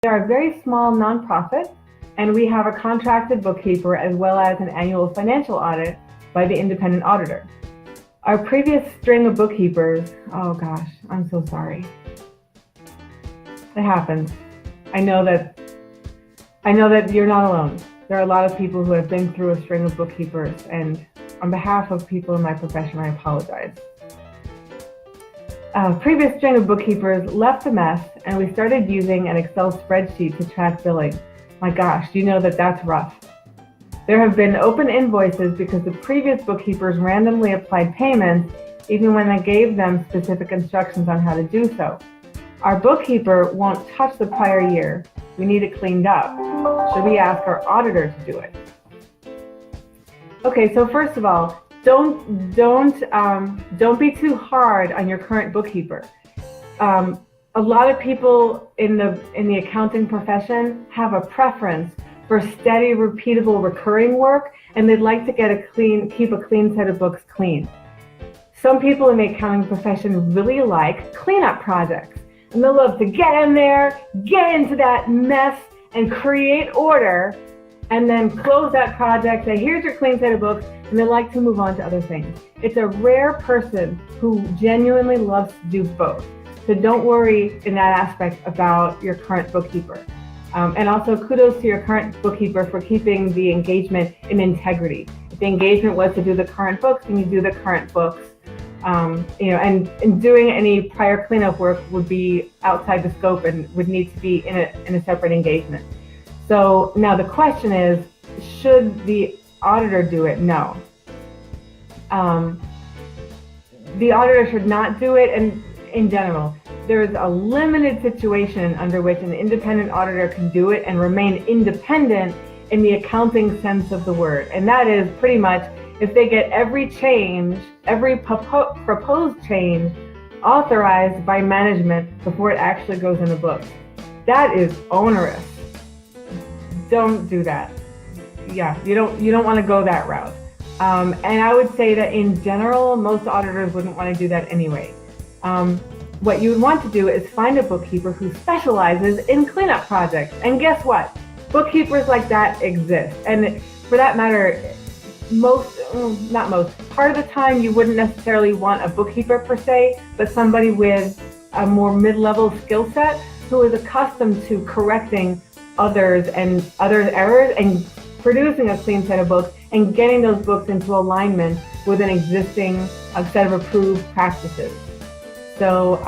We are a very small nonprofit, and we have a contracted bookkeeper as well as an annual financial audit by the independent auditor. Our previous string of bookkeepers, oh gosh, I'm so sorry. It happens. I know that you're not alone. There are a lot of people who have been through a string of bookkeepers, and on behalf of people in my profession, I apologize. Previous string of bookkeepers left a mess, and we started using an Excel spreadsheet to track billing. My gosh, do you know that that's rough? There have been open invoices because the previous bookkeepers randomly applied payments even when I gave them specific instructions on how to do so. Our bookkeeper won't touch the prior year. We need it cleaned up. Should we ask our auditor to do it? Okay, so first of all, don't be too hard on your current bookkeeper. A lot of people in the accounting profession have a preference for steady, repeatable, recurring work, and they'd like to keep a clean set of books clean. Some people in the accounting profession really like cleanup projects, and they'll love to get in there, get into that mess, and create order, and then close that project, say, here's your clean set of books, and they like to move on to other things. It's a rare person who genuinely loves to do both. So don't worry in that aspect about your current bookkeeper. And also kudos to your current bookkeeper for keeping the engagement in integrity. If the engagement was to do the current books, then you do the current books. And doing any prior cleanup work would be outside the scope and would need to be in a separate engagement. So now the question is, should the auditor do it? No. The auditor should not do it, and in general, there is a limited situation under which an independent auditor can do it and remain independent in the accounting sense of the word. And that is pretty much if they get every proposed change authorized by management before it actually goes in the books. That is onerous. Don't do that. Yeah, you don't want to go that route. And I would say that in general, most auditors wouldn't want to do that anyway. What you would want to do is find a bookkeeper who specializes in cleanup projects. And guess what? Bookkeepers like that exist. And for that matter, part of the time you wouldn't necessarily want a bookkeeper per se, but somebody with a more mid-level skill set who is accustomed to correcting others' errors and producing a clean set of books and getting those books into alignment with an existing set of approved practices. So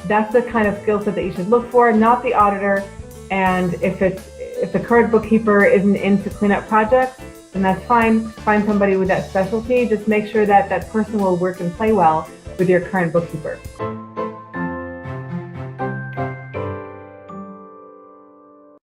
that's the kind of skill set that you should look for, not the auditor. And if the current bookkeeper isn't into cleanup projects, then that's fine. Find somebody with that specialty. Just make sure that that person will work and play well with your current bookkeeper.